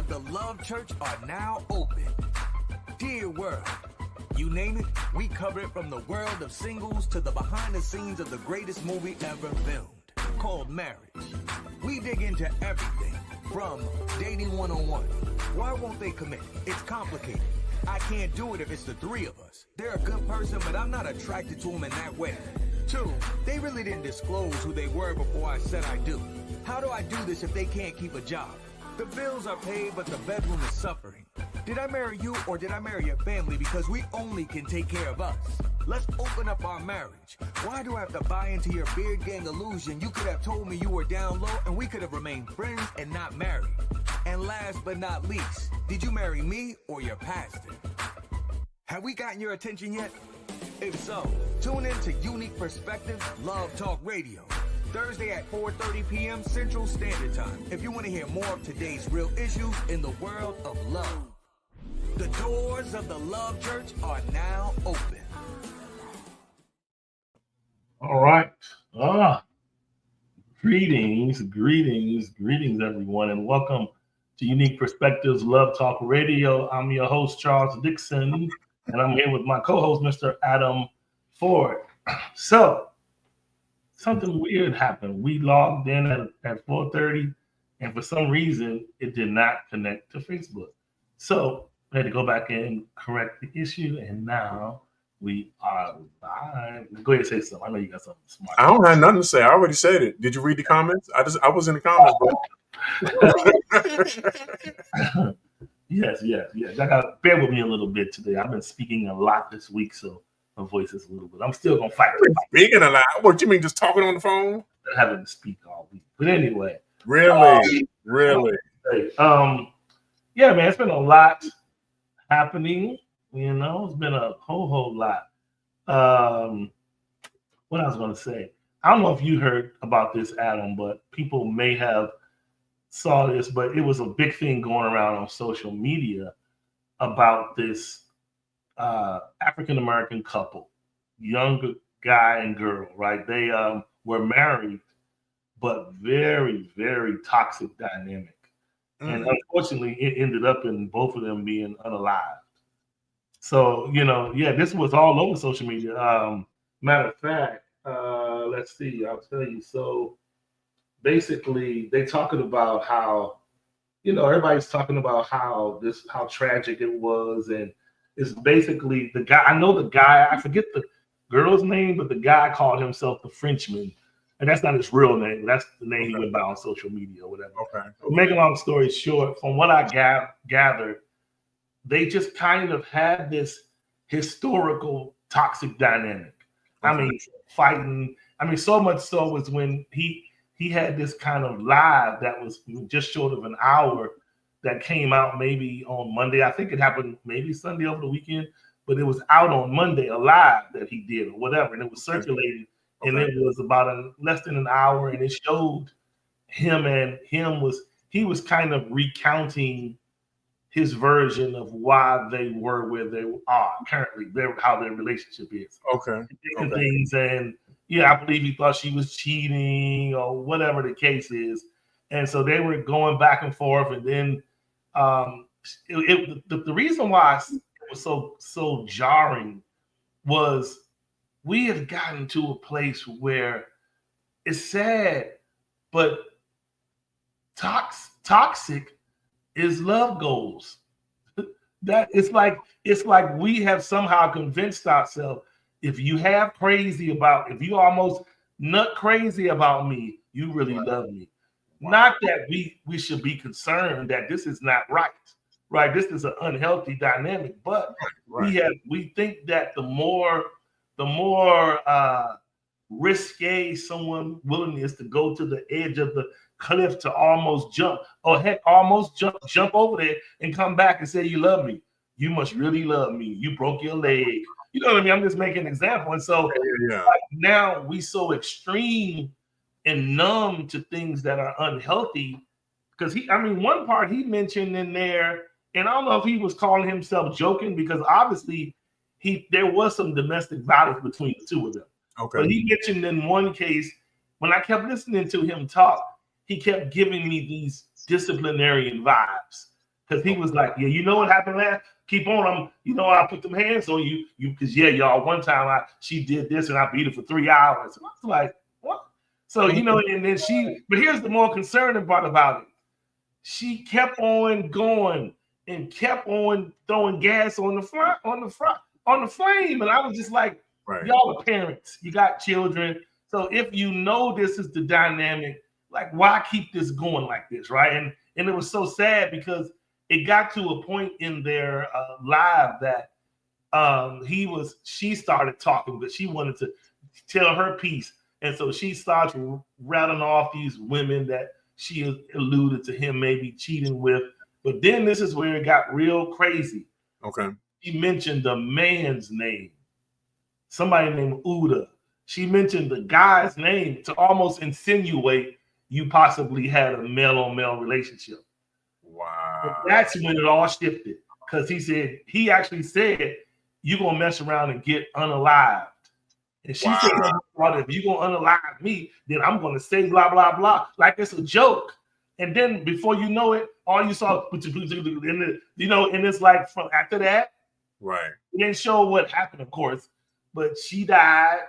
of the Love Church are now open. Dear world, you name it, we cover it from the world of singles to the behind the scenes of the greatest movie ever filmed, called Marriage. We dig into everything from dating 101. Why won't they commit? It's complicated. I can't do it if it's the three of us. They're a good person, but I'm not attracted to them in that way. 2, they really didn't disclose who they were before I said I do. How do I do this if they can't keep a job? The bills are paid, but the bedroom is suffering. Did I marry you or did I marry your family because we only can take care of us? Let's open up our marriage. Why do I have to buy into your beard gang illusion? You could have told me you were down low and we could have remained friends and not married. And last but not least, did you marry me or your pastor? Have we gotten your attention yet? If so, tune in to Unique Perspectives Love Talk Radio, Thursday at 4:30 p.m. Central Standard Time, if you want to hear more of today's real issues in the world of love. The doors of the Love Church are now open. All right. Greetings, everyone, and welcome to Unique Perspectives Love Talk Radio. I'm your host, Charles Dixon, and I'm here with my co-host, Mr. Adam Ford. So, something weird happened. We logged in at 4:30, and for some reason, it did not connect to Facebook. So, we had to go back and correct the issue, and now we are live. Go ahead and say something. I know you got something smart. I don't have nothing to say. I already said it. Did you read the comments? I was in the comments, bro. Yes. I gotta bear with me a little bit today. I've been speaking a lot this week, so my voice is a little bit. I'm still gonna fight. Speaking a lot. What you mean? Just talking on the phone? I haven't to speak all week, but anyway. Really? Yeah, man. It's been a lot happening. You know, it's been a whole lot. What I was gonna say. I don't know if you heard about this, Adam, but people may have saw this, but it was a big thing going around on social media about this African-American couple, young guy and girl, right? They were married, but very, very toxic dynamic. And unfortunately, it ended up in both of them being unalived. So, this was all over social media. Matter of fact, let's see, I'll tell you. So basically, they talking about how, everybody's talking about how tragic it was. And it's basically the guy, I know the guy, I forget the girl's name, but the guy called himself the Frenchman. And that's not his real name. That's the name he went by on social media or whatever. Okay. So make a long story short, from what I gathered, they just kind of had this historical toxic dynamic. I mean, fighting. I mean, so much so was when he had this kind of live that was just short of an hour that came out maybe on Monday. I think it happened maybe Sunday over the weekend, but it was out on Monday, a live that he did or whatever, and it was circulated. And it was about less than an hour, and it showed he was kind of recounting his version of why they were where they are currently, how their relationship is. Different things, and I believe he thought she was cheating or whatever the case is, and so they were going back and forth, and then the reason why it was so jarring was we have gotten to a place where it's sad, but toxic is love goals. That it's like we have somehow convinced ourselves if you almost nut crazy about me, you really love me. Not that we should be concerned that this is not right. Right. This is an unhealthy dynamic, but we think that the more risque someone willing is to go to the edge of the cliff to almost jump, or heck, almost jump over there and come back and say you love me. You must really love me. You broke your leg. You know what I mean? I'm just making an example. And so now we so extreme and numb to things that are unhealthy. Because one part he mentioned in there, and I don't know if he was calling himself joking, because obviously there was some domestic violence between the two of them. Okay. But he mentioned in one case, when I kept listening to him talk, he kept giving me these disciplinarian vibes. Because he was like, yeah, you know what happened last? Keep on. I put them hands on you. Because y'all, one time she did this and I beat her for 3 hours. And I was like, what? So, and then but here's the more concerning part about it. She kept on going and kept on throwing gas on the flame. And I was just like, y'all are parents. You got children. So if you know this is the dynamic, like, why keep this going like this, right? And it was so sad because it got to a point in their live that she started talking, but she wanted to tell her piece. And so she starts rattling off these women that she alluded to him maybe cheating with. But then this is where it got real crazy. Okay. She mentioned the man's name, somebody named Uda. She mentioned the guy's name to almost insinuate you possibly had a male-on-male relationship. Wow. But that's when it all shifted, because he actually said, you're going to mess around and get unalived. And she said, if you're going to unalive me, then I'm going to say blah, blah, blah, like it's a joke. And then before you know it, all you saw, and it's like from after that, right? It didn't show what happened, of course, but she died.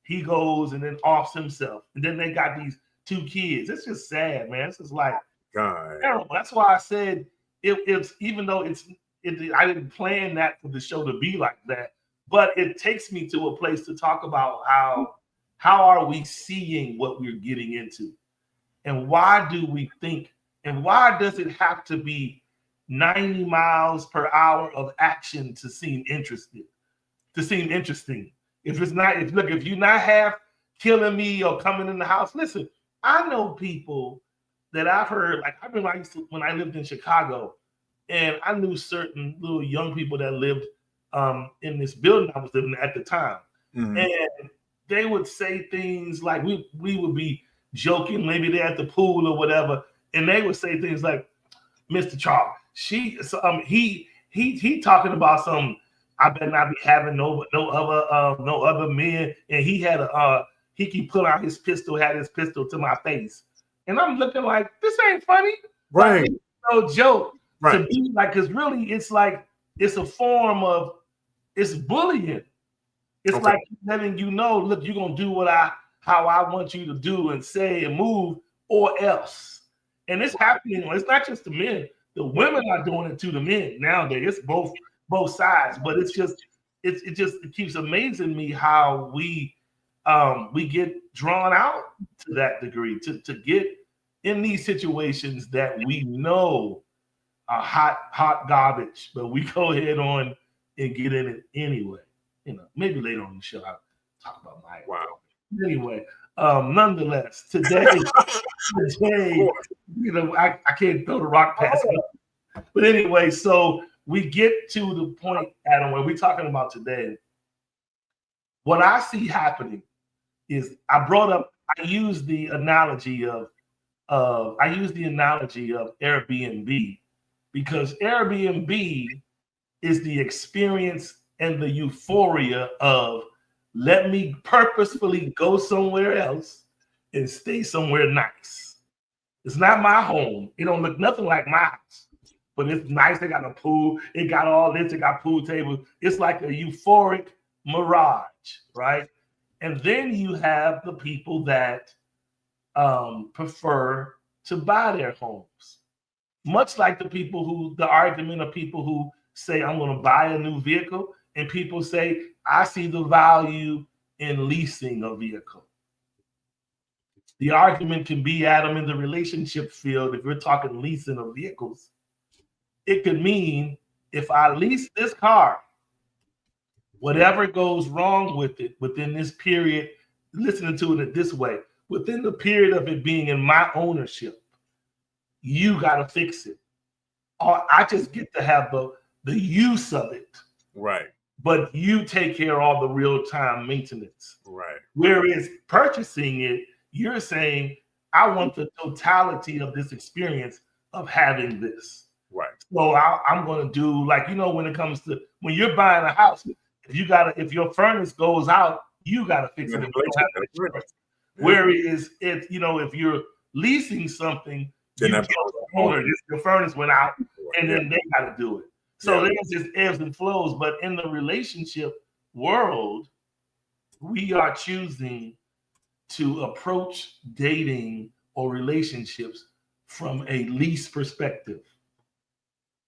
He goes and then offs himself, and then they got these 2 kids. It's just sad, man. It's just like terrible. That's why I said it's even though I didn't plan that for the show to be like that, but it takes me to a place to talk about how are we seeing what we're getting into, and why do we think, and why does it have to be 90 miles per hour of action to seem interesting? If you're not half killing me or coming in the house, listen, I know people that I've heard, like when I lived in Chicago, and I knew certain little young people that lived in this building I was living in at the time. Mm-hmm. And they would say things like, we would be joking, maybe they're at the pool or whatever, and they would say things like, Mr. Charles, he talking about some, I better not be having no other men, and he keep pulling out his pistol, had his pistol to my face, and I'm looking like, this ain't funny, right? Like, no joke, right? To be like, because really, it's like it's a form of bullying. It's like letting you know, look, you're gonna do how I want you to do and say and move, or else. And it's happening. It's not just the men; the women are doing it to the men nowadays. It's both sides, but it keeps amazing me how we get drawn out to that degree to get in these situations that we know are hot garbage, but we go ahead on and get in it anyway. Maybe later on in the show I'll talk about my Anyway, nonetheless, today, I can't throw the rock past it. But anyway, so we get to the point, Adam, where we're talking about today. What I see happening is I use the analogy of Airbnb, because Airbnb is the experience and the euphoria of, let me purposefully go somewhere else and stay somewhere nice. It's not my home. It don't look nothing like my house, but it's nice. They got a pool. It got all this. It got pool tables. It's like a euphoric mirage, right? And then you have the people that prefer to buy their homes. Much like the argument of people who say, I'm going to buy a new vehicle, and people say, I see the value in leasing a vehicle. The argument can be, Adam, in the relationship field, if we're talking leasing of vehicles, it could mean if I lease this car, whatever goes wrong with it within this period, listening to it this way, within the period of it being in my ownership, you got to fix it. Or I just get to have the use of it. Right. But you take care of all the real-time maintenance. Right. Whereas purchasing it, you're saying, I want the totality of this experience of having this. Right. So I'm going to do, like, when it comes to, when you're buying a house, if your furnace goes out, you got to fix it. Whereas if you're leasing something, your furnace went out, and then they got to do it. So there's just ebbs and flows. But in the relationship world, we are choosing to approach dating or relationships from a lease perspective.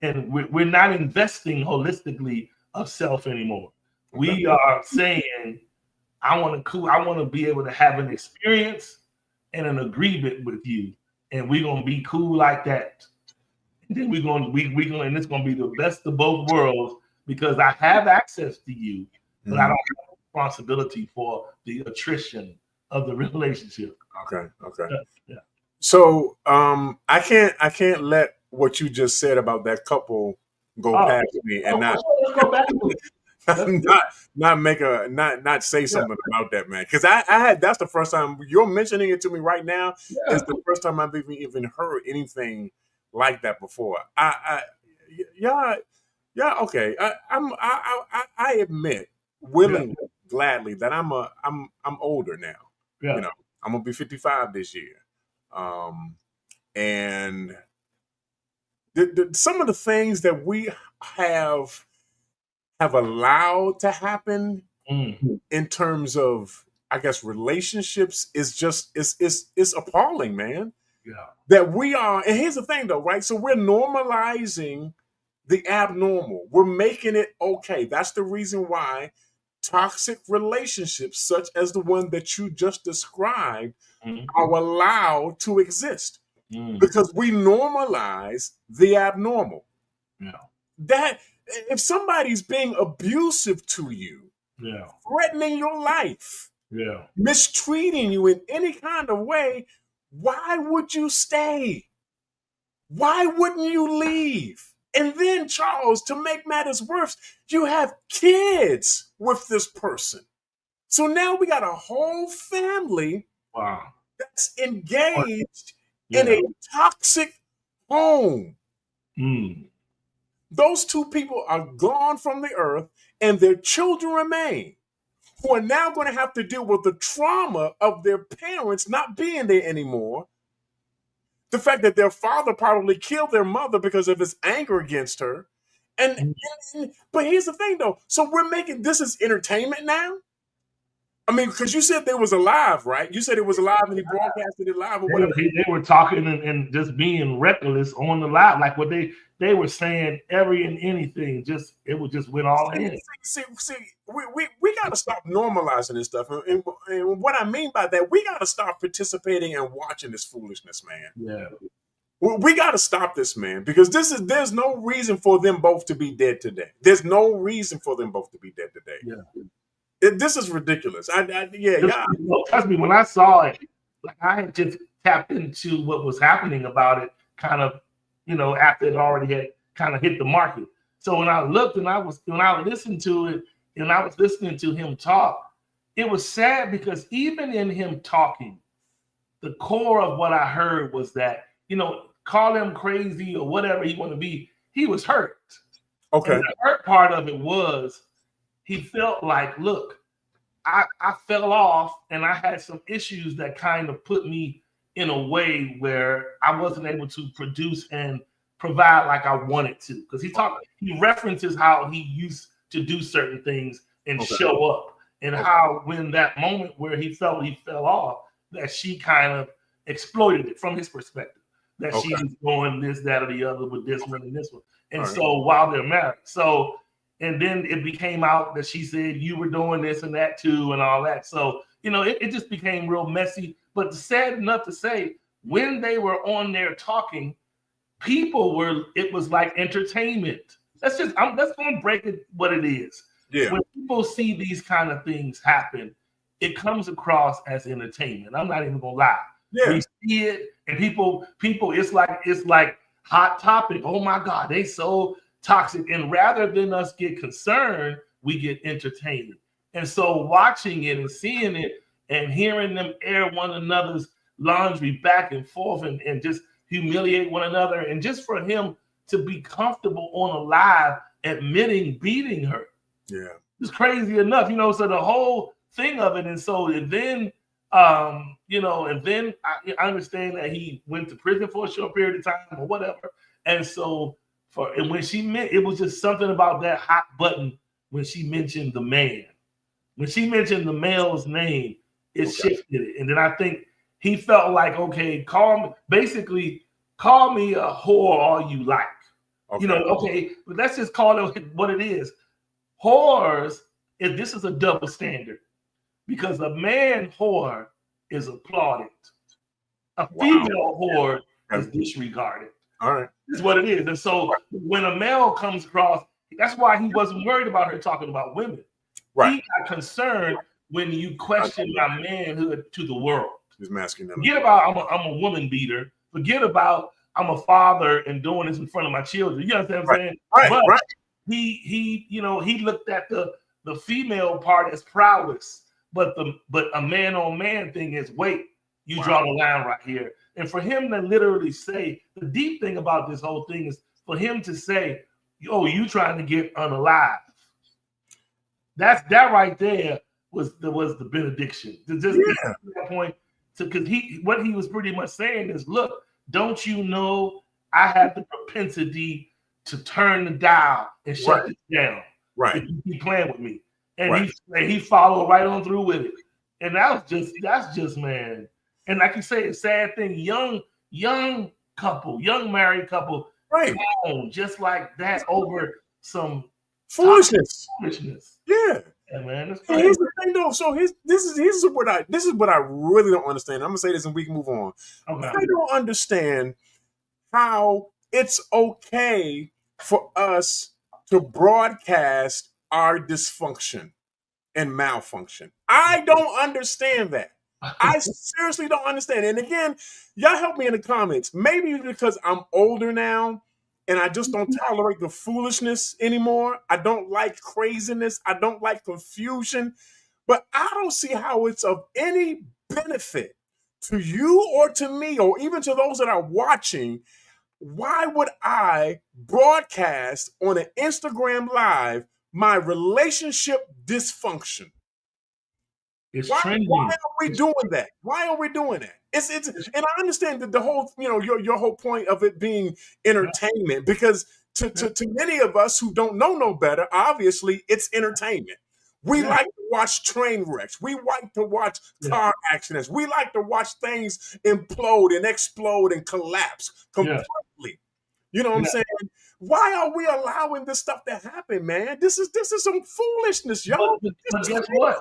And we're not investing holistically of self anymore. We are saying, I want to be able to have an experience and an agreement with you, and we're gonna be cool like that. And then and it's gonna be the best of both worlds because I have access to you, but I don't have responsibility for the attrition of the relationship. Okay. Yeah. So I can't let what you just said about that couple go past me and let's go back to it. not say something about that, man. Because I had that's the first time you're mentioning it to me right now. Yeah. It's the first time I've even heard anything like that before. Okay. I admit willingly, gladly that I'm older now. Yeah. You know, I'm gonna be 55 this year, and some of the things that we have allowed to happen in terms of, I guess, relationships is just it's appalling, man. Yeah. That we are, and here's the thing though, right? So we're normalizing the abnormal. We're making it okay. That's the reason why toxic relationships, such as the one that you just described, are allowed to exist. Because we normalize the abnormal. Yeah. That if somebody's being abusive to you, threatening your life, mistreating you in any kind of way, why would you stay? Why wouldn't you leave? And then, Charles, to make matters worse, you have kids with this person. So now we got a whole family that's engaged in a toxic home. Those two people are gone from the earth and their children remain, who are now going to have to deal with the trauma of their parents not being there anymore. The fact that their father probably killed their mother because of his anger against her. But here's the thing though. So we're making this is entertainment now. I mean, because you said they was alive, right? You said it was alive and he broadcasted it live or whatever. They were talking and just being reckless on the live, like what they were saying every and anything. Just it would just went all in. See, we got to stop normalizing this stuff. And what I mean by that, we got to stop participating and watching this foolishness, man. Yeah. We got to stop this, man, because there's no reason for them both to be dead today. There's no reason for them both to be dead today. Yeah. This is ridiculous. Trust me, when I saw it, like I had just tapped into what was happening about it, kind of, after it already had kind of hit the market. So when I looked and when I listened to it and I was listening to him talk, it was sad because even in him talking, the core of what I heard was that, call him crazy or whatever he want to be, he was hurt. Okay. And the hurt part of it was he felt like, look, I fell off and I had some issues that kind of put me in a way where I wasn't able to produce and provide like I wanted to. Because he references how he used to do certain things and show up, and how when that moment where he felt he fell off, that she kind of exploited it from his perspective. That she was going this, that, or the other with this one and this one. And so while they're married. So, and then it became out that she said, you were doing this and that too and all that. So, it just became real messy. But sad enough to say, when they were on there talking, it was like entertainment. Let's going to break it what it is. Yeah. When people see these kind of things happen, it comes across as entertainment. I'm not even going to lie. Yeah. We see it and people, it's like hot topic. Oh my God, they so toxic. And rather than us get concerned, we get entertained. And so watching it and seeing it and hearing them air one another's laundry back and forth and just humiliate one another, and just for him to be comfortable on a live admitting beating her. Yeah. It's crazy enough, so the whole thing of it. And so and then I understand that he went to prison for a short period of time or whatever. And so And when she meant, it was just something about that hot button when she mentioned the man. When she mentioned the male's name, it shifted it. And then I think he felt like, okay, call me a whore all you like. Okay. You know, okay, but let's just call it what it is. Whores, this is a double standard because a man whore is applauded. A female whore is disregarded. All right. That's what it is. And so when a male comes across, that's why he wasn't worried about her talking about women. Right. He got concerned when you question my manhood to the world. He's masking Forget about I'm a woman beater. Forget about I'm a father and doing this in front of my children. You understand what I'm saying? But he looked at the female part as prowess, but a man on man thing is wait, you draw the line right here. And for him to literally say, the deep thing about this whole thing is for him to say, oh, you trying to get unalive. That right there was the benediction. To just get to that point, because what he was pretty much saying is, look, don't you know I have the propensity to turn the dial and shut it down. Right. If you keep playing with me. And he followed right on through with it. And that's just man. And like you say, a sad thing, young married couple, just like that over some foolishness. Yeah, man. Here's the thing, though. So this is what I really don't understand. I'm gonna say this, and we can move on. Okay. I don't understand how it's okay for us to broadcast our dysfunction and malfunction. I don't understand that. I seriously don't understand. And again, y'all help me in the comments. Maybe because I'm older now and I just don't tolerate the foolishness anymore. I don't like craziness. I don't like confusion. But I don't see how it's of any benefit to you or to me or even to those that are watching. Why would I broadcast on an Instagram Live my relationship dysfunction? Why are we doing that? Why are we doing that? It's and I understand that the whole, your whole point of it being entertainment, because to many of us who don't know no better, obviously it's entertainment. We like to watch train wrecks. We like to watch car accidents. We like to watch things implode and explode and collapse completely. You know what I'm saying? Why are we allowing this stuff to happen, man? This is some foolishness, yo. But guess what?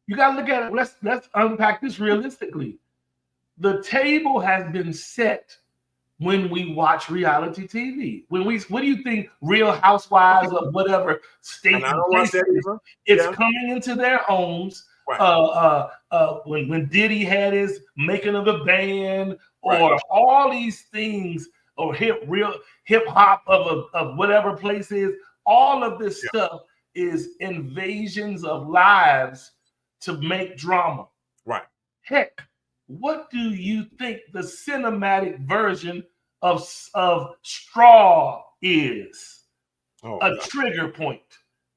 You got to look at it. Let's unpack this realistically. The table has been set when we watch reality TV. What do you think Real Housewives or whatever state it's coming into their homes? Right. When Diddy had his making of a band, or all these things, or hip hop of whatever place is, all of this stuff is invasions of lives to make drama. Right. Heck, what do you think the cinematic version of Straw is? A trigger point.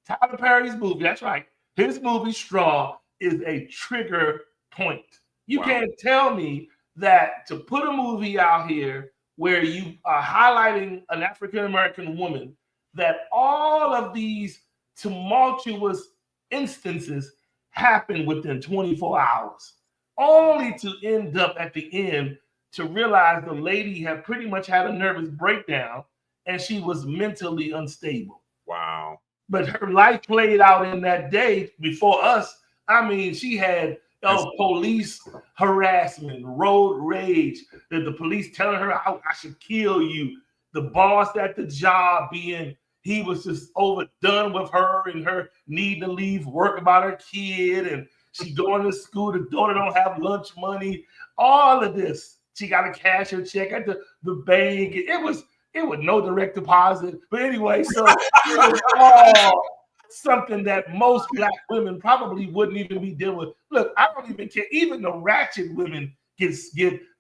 Tyler Perry's movie, that's right. His movie Straw is a trigger point. You can't tell me that to put a movie out here where you are highlighting an African-American woman, that all of these tumultuous instances happen within 24 hours, only to end up at the end to realize the lady had pretty much had a nervous breakdown and she was mentally unstable. Wow. But her life played out in that day before us. I mean, she had police harassment, road rage, the police telling her, I should kill you. The boss at the job he was just overdone with her and her need to leave work about her kid, and she going to school. The daughter don't have lunch money. All of this, she got to cash her check at the bank. It was no direct deposit. But anyway, so it was all something that most Black women probably wouldn't even be dealing with. Look, I don't even care. Even the ratchet women get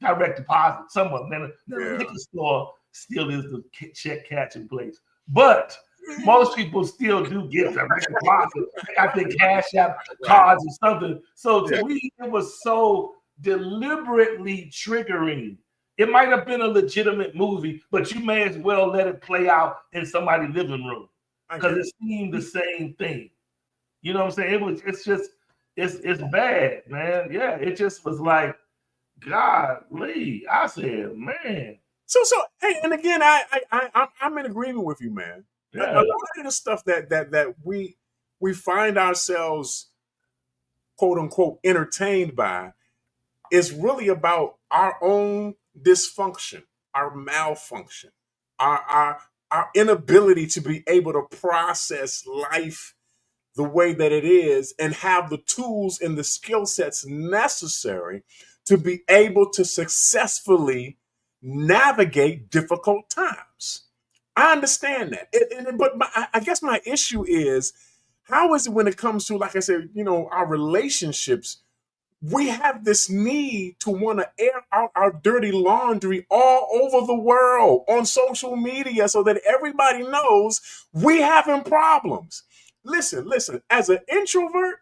direct deposit. Some of them. The liquor store still is the check catching place. But most people still do get direct deposit. I think Cash App cards or something. So to me, it was so deliberately triggering It might have been a legitimate movie, but you may as well let it play out in somebody's living room because it seemed the same thing. You know what I'm saying? It's bad, man. Yeah, it just was like, golly. I said, man. So hey, and again, I'm in agreement with you, man. Yeah. A lot of the stuff that we find ourselves, quote unquote, entertained by is really about our own dysfunction, our malfunction, our inability to be able to process life the way that it is and have the tools and the skill sets necessary to be able to successfully navigate difficult times. I understand that. But I guess my issue is, how is it when it comes to, like I said, our relationships, we have this need to want to air out our dirty laundry all over the world on social media so that everybody knows we having problems. Listen, as an introvert,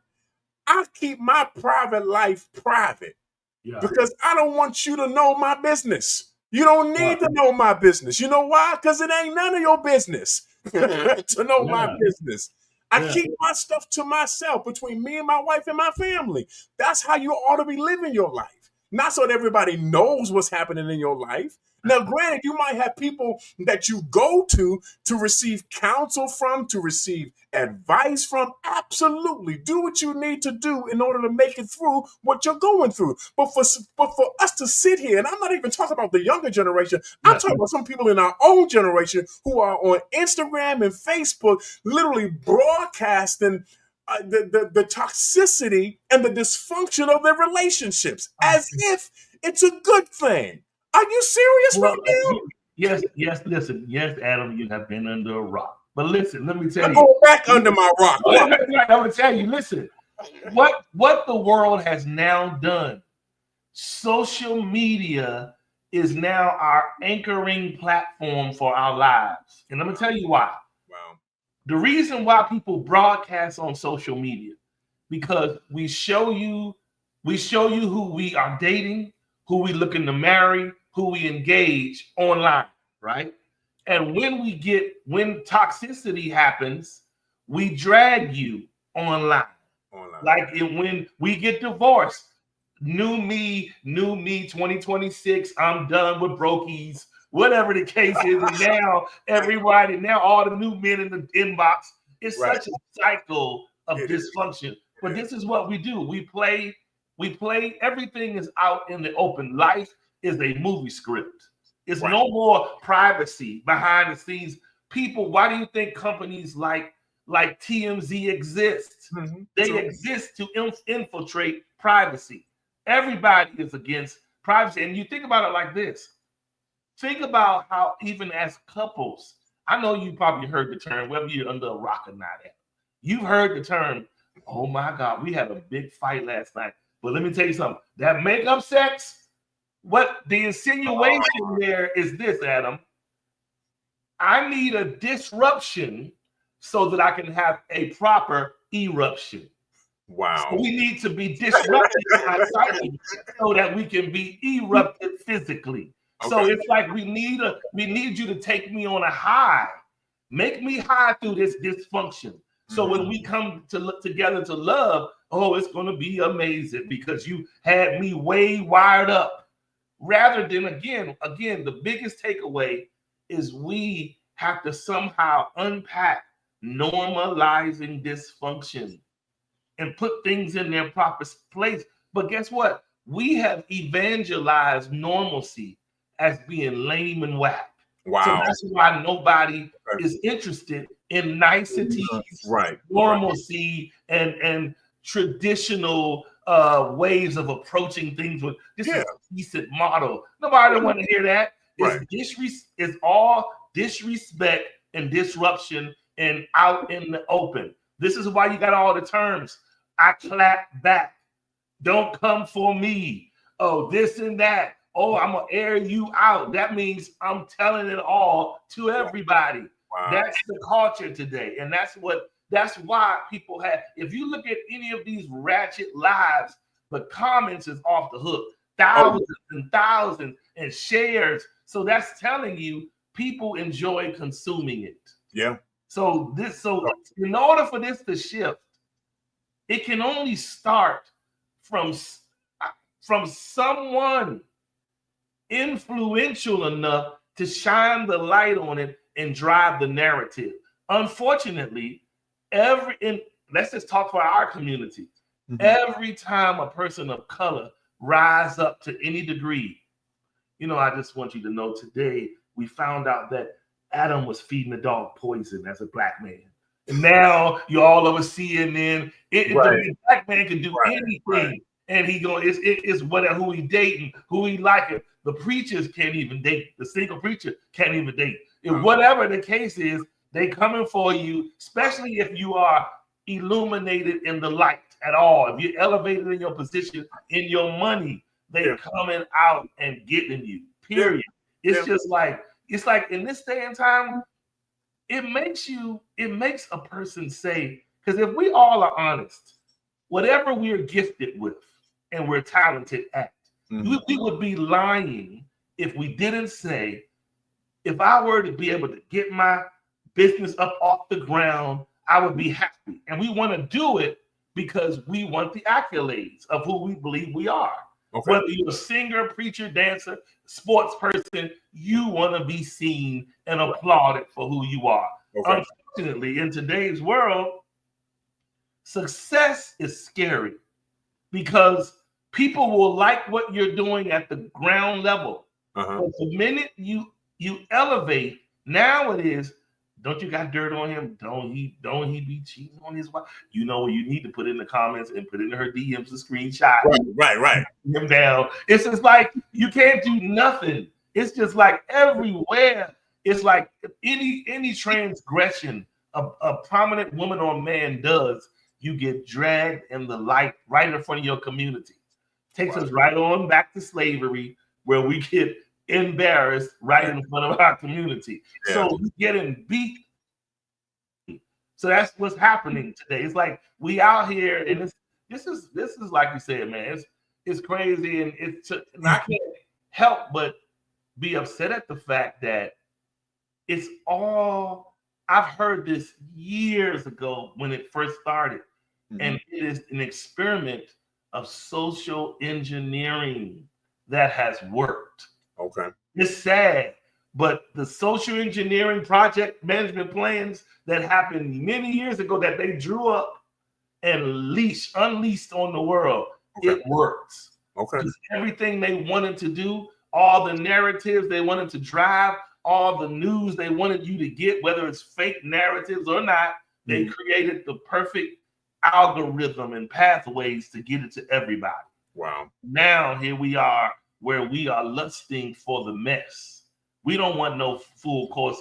I keep my private life private because I don't want you to know my business. You don't need to know my business. You know why? Because it ain't none of your business to know my business. I keep my stuff to myself, between me and my wife and my family. That's how you ought to be living your life. Not so that everybody knows what's happening in your life. Now, granted, you might have people that you go to receive counsel from, to receive advice from. Absolutely. Do what you need to do in order to make it through what you're going through. But for us to sit here, and I'm not even talking about the younger generation, I'm talking about some people in our own generation who are on Instagram and Facebook literally broadcasting the toxicity and the dysfunction of their relationships as if it's a good thing. Are you serious right now? Yes, listen. Yes, Adam, you have been under a rock. But listen, let me tell you. Go back under my rock. I'm going to tell you, listen, what the world has now done, social media is now our anchoring platform for our lives. And I'm going to tell you why. Wow. The reason why people broadcast on social media, because we show you who we are dating, who we looking to marry, who we engage online, right? And when toxicity happens, we drag you online. Like when we get divorced, new me 2026, I'm done with brokies, whatever the case is. And now all the new men in the inbox, it's such a cycle of dysfunction. But this is what we do. We play, everything is out in the open. Life is a movie script. It's no more privacy behind the scenes. People, why do you think companies like TMZ exist? Mm-hmm. They exist to infiltrate privacy. Everybody is against privacy. And you think about it like this. Think about how, even as couples, I know you probably heard the term, whether you're under a rock or not, you've heard the term, oh my God, we had a big fight last night. But let me tell you something, that makeup sex, what the insinuation there is this, Adam. I need a disruption so that I can have a proper eruption. Wow. So we need to be disrupted so that we can be erupted physically. Okay. So it's like we need you to take me on a high. Make me high through this dysfunction. So when we come to look together to love, oh, it's going to be amazing because you had me way wired up. Rather than, again, the biggest takeaway is we have to somehow unpack normalizing dysfunction and put things in their proper place. But guess what? We have evangelized normalcy as being lame and whack. Wow. So that's why nobody is interested in niceties, normalcy, and traditional ways of approaching things with this is a decent model. Nobody want to hear that. It's all disrespect and disruption and out in the open. This is why you got all the terms. I clap back. Don't come for me. Oh, this and that. Oh, I'm going to air you out. That means I'm telling it all to everybody. Wow. That's the culture today. And that's why people have, if you look at any of these ratchet lives, the comments is off the hook. thousands and thousands and shares. So that's telling you people enjoy consuming it. Yeah. So in order for this to shift, it can only start from someone influential enough to shine the light on it and drive the narrative. Unfortunately, let's just talk for our community. Mm-hmm. Every time a person of color rise up to any degree, I just want you to know today we found out that Adam was feeding the dog poison as a black man. And now you're all over CNN. The black man can do anything. And it's whatever, who he dating, who he liking. The preachers can't even date. The single preacher can't even date. If whatever the case is, they coming for you, especially if you are illuminated in the light at all. If you're elevated in your position, in your money, they're coming out and getting you. Period. It's just like, it's like in this day and time, it makes a person say, because if we all are honest, whatever we're gifted with and we're talented at, we would be lying if we didn't say, if I were to be able to get my business up off the ground, I would be happy. And we want to do it because we want the accolades of who we believe we are. Okay. Whether you're a singer, preacher, dancer, sports person, you want to be seen and applauded for who you are. Okay. Unfortunately, in today's world, success is scary because people will like what you're doing at the ground level. But the minute you elevate, now it is, don't you got dirt on him? Don't he be cheating on his wife? You need to put in the comments and put in her DMs a screenshot. Right. Him down. It's just like you can't do nothing. It's just like everywhere. It's like any transgression a prominent woman or man does, you get dragged in the light right in front of your community. Takes us right on back to slavery, where we get embarrassed right in front of our community. So we're getting beat. So that's what's happening today. It's like we out here, and this is like you said, man. It's crazy, and and I can't help but be upset at the fact that it's all. I've heard this years ago when it first started, and it is an experiment of social engineering that has worked. Okay. It's sad, but the social engineering project management plans that happened many years ago that they drew up and unleashed on the world, it works. Okay. Just everything they wanted to do, all the narratives they wanted to drive, all the news they wanted you to get, whether it's fake narratives or not, they created the perfect algorithm and pathways to get it to everybody. Wow. Now here we are where we are lusting for the mess. We don't want no full course,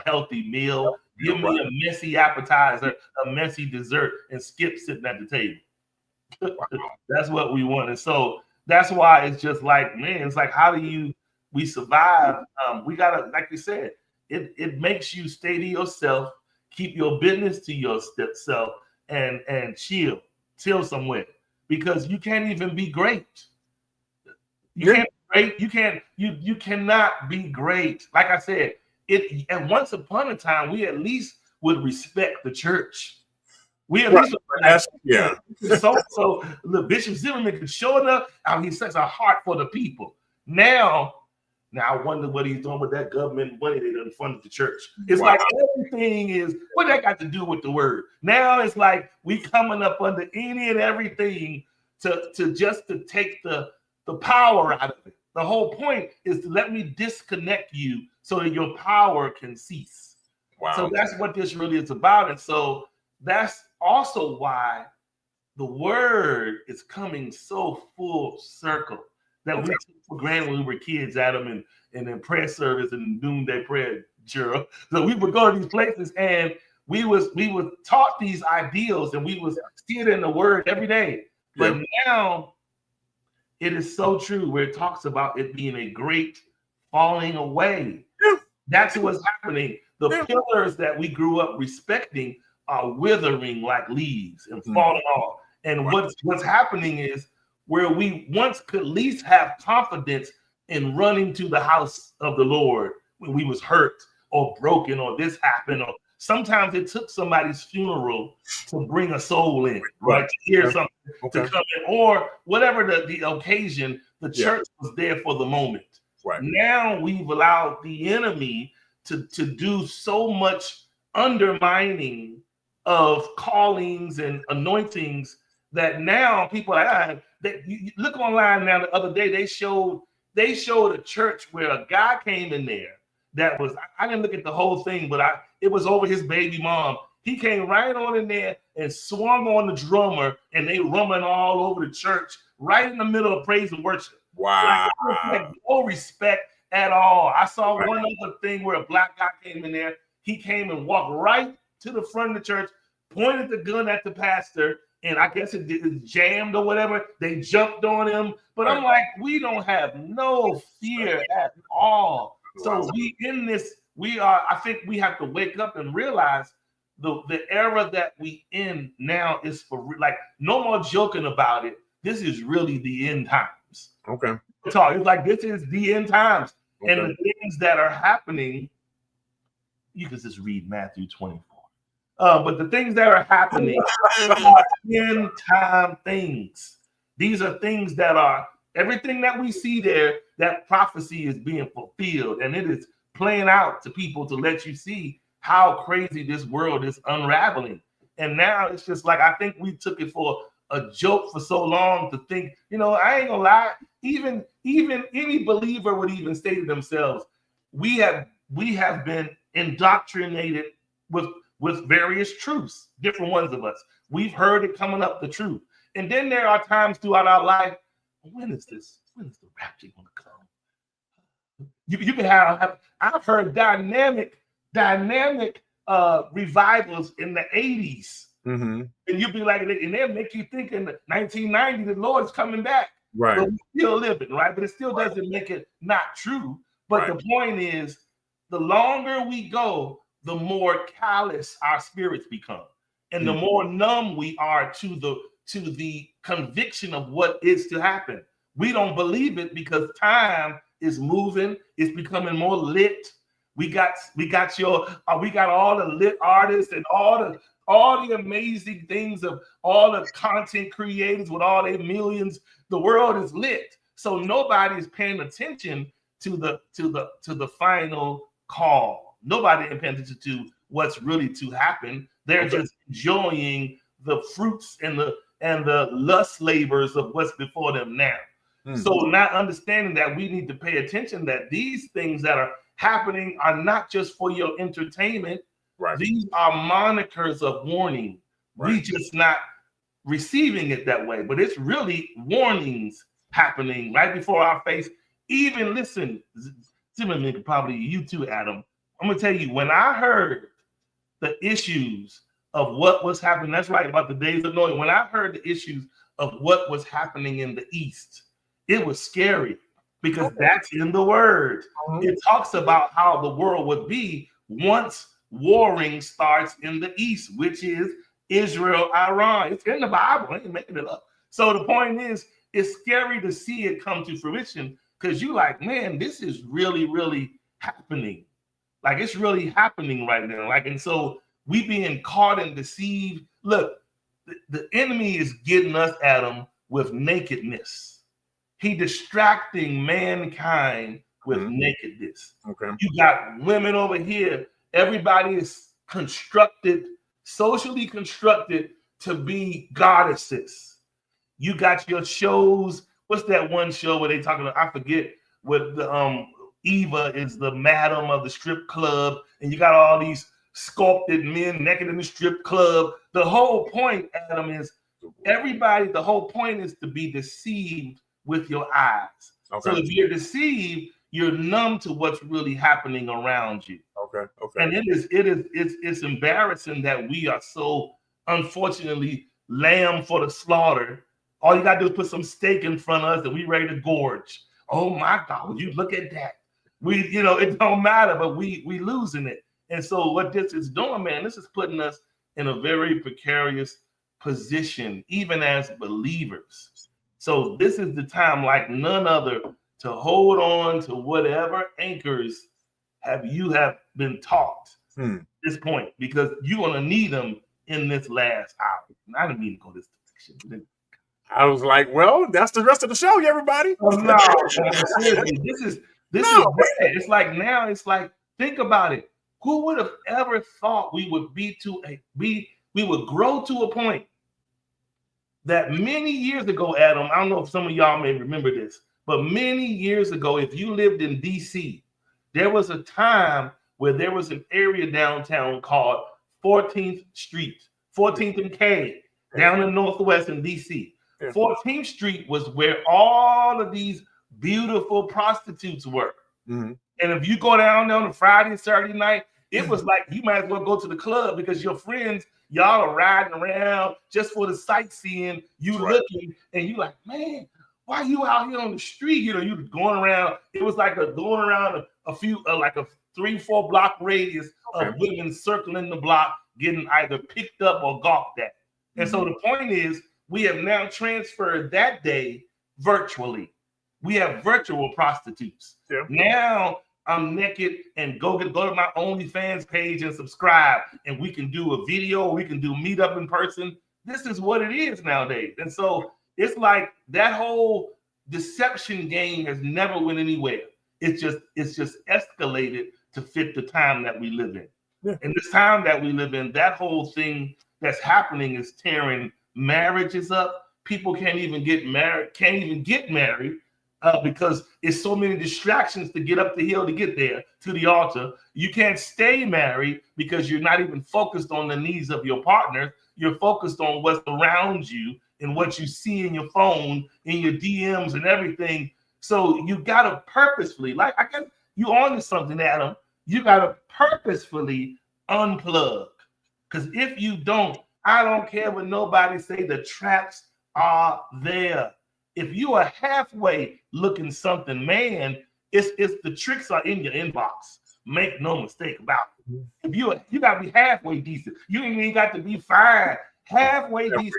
healthy meal. Give me a messy appetizer, a messy dessert, and skip sitting at the table. That's what we want. And so that's why it's just like, man, it's like, how do we survive? We gotta, like you said, it makes you stay to yourself, keep your business to yourself, and chill somewhere, because you can't even be great. You can't be great. You cannot be great. Like I said, and once upon a time, we at least would respect the church. We at least so the Bishop Zimmerman could show enough how he sets a heart for the people. Now I wonder what he's doing with that government money they done funded the church. It's like everything is, what that got to do with the word? Now it's like we coming up under any and everything to take the power out of it. The whole point is to let me disconnect you so that your power can cease. Wow. So that's what this really is about. And so that's also why the word is coming so full circle that we took for granted when we were kids, Adam, and in prayer service and noonday prayer, Gerald. So we would go to these places and we was taught these ideals and we was seeing it in the word every day. But now it is so true where it talks about it being a great falling away. That's what's happening. The pillars that we grew up respecting are withering like leaves and falling off. And what's happening is where we once could at least have confidence in running to the house of the Lord when we was hurt or broken or this happened, or sometimes it took somebody's funeral to bring a soul in, right? To hear something, to come in, or whatever the occasion, the church was there for the moment. Right. Now we've allowed the enemy to do so much undermining of callings and anointings that now people are that you look online now. The other day they showed a church where a guy came in there that was, I didn't look at the whole thing, but it was over his baby mom. He came right on in there and swung on the drummer, and they rumbling all over the church right in the middle of praise and worship. Wow. Like no respect at all. I saw one other thing where a black guy came in there. He came and walked right to the front of the church, pointed the gun at the pastor, and I guess it jammed or whatever. They jumped on him. But I'm like, we don't have no fear at all. So I think we have to wake up and realize the era that we in now is for like no more joking about it. This is really the end times. Okay. It's like this is the end times. Okay. And the things that are happening, you can just read Matthew 24. But the things that are happening are end time things. These are things that are everything that we see there, that prophecy is being fulfilled, and it is playing out to people to let you see how crazy this world is unraveling. And now it's just like, I think we took it for a joke for so long to think, I ain't gonna lie, even any believer would even say to themselves, we have been indoctrinated with various truths, different ones of us. We've heard it coming up, the truth. And then there are times throughout our life, when is the rapture gonna come? You can have, I've heard dynamic revivals in the 80s. Mm-hmm. And you'll be like, and they'll make you think in the 1990, the Lord's coming back. Right. So we're still living, right? But it still doesn't make it not true. But the point is, the longer we go, the more callous our spirits become. And the more numb we are to the conviction of what is to happen. We don't believe it because time is moving, it's becoming more lit. We got all the lit artists and all the amazing things of all the content creators with all their millions. The world is lit. So nobody's paying attention to the final call. Nobody is paying attention to what's really to happen. They're just enjoying the fruits and the lust labors of what's before them now. Mm-hmm. So not understanding that we need to pay attention that these things that are happening are not just for your entertainment. Right. These are monikers of warning. Right. We just not receiving it that way, but it's really warnings happening right before our face. Even listen, Zimmerman, probably you too, Adam. I'm gonna tell you, when I heard the issues of what was happening, that's right, about the days of Noah. When I heard the issues of what was happening in the East, it was scary because that's in the word. Mm-hmm. It talks about how the world would be once warring starts in the East, which is Israel, Iran. It's in the Bible. I ain't making it up. So the point is, it's scary to see it come to fruition because you're like, man, this is really, really happening. Like, it's really happening right now. Like, and so we being caught and deceived. Look, the enemy is getting us, Adam, with nakedness. He distracting mankind with nakedness. Okay. You got women over here. Everybody is socially constructed to be goddesses. You got your shows. What's that one show where they talking about? I forget what the Eva is the madam of the strip club, and you got all these sculpted men naked in the strip club. The whole point, Adam, is the whole point is to be deceived with your eyes. Okay. So if you're deceived, you're numb to what's really happening around you. Okay. And it's embarrassing that we are so, unfortunately, lamb for the slaughter. All you gotta do is put some steak in front of us and we ready to gorge. Oh my God, you look at that. It don't matter, but we losing it. And so what this is doing, man, this is putting us in a very precarious position, even as believers, So this is the time like none other to hold on to whatever anchors you have been taught at this point, because you're going to need them in this last hour. And I didn't mean to go this direction. I was like, well, that's the rest of the show, everybody. Oh, no, seriously, this is bad. It's like now, it's like, think about it. Who would have ever thought we would we would grow to a point that many years ago, Adam, I don't know if some of y'all may remember this, but many years ago, if you lived in DC, there was a time where there was an area downtown called 14th Street, 14th and K, down in Northwest in DC. 14th Street was where all of these beautiful prostitutes were. And if you go down there on a Friday and Saturday night, it was like you might as well go to the club because your friends, y'all are riding around just for the sightseeing, you looking, and you like, man, why are you out here on the street? You know, you going around. It was like going around a few, like a 3-4 block radius of women circling the block, getting either picked up or gawked at. And so the point is, we have now transferred that day virtually. We have virtual prostitutes. Now I'm naked and go to my OnlyFans page and subscribe, and we can do a video, we can do meet up in person. This is what it is nowadays. And so it's like that whole deception game has never went anywhere. It's just escalated to fit the time that we live in. And this time that we live in, that whole thing that's happening is tearing marriages up. People can't even get married because it's so many distractions to get up the hill to get there to the altar. You can't stay married because you're not even focused on the needs of your partner. You're focused on what's around you and what you see in your phone, in your DMs and everything. So you got to purposefully, like, I guess you on to something, Adam. You got to purposefully unplug. Because if you don't, I don't care what nobody say, the traps are there. If you are halfway looking something, man, it's the tricks are in your inbox. Make no mistake about it. If you got to be halfway decent. You ain't even got to be fine. Halfway decent.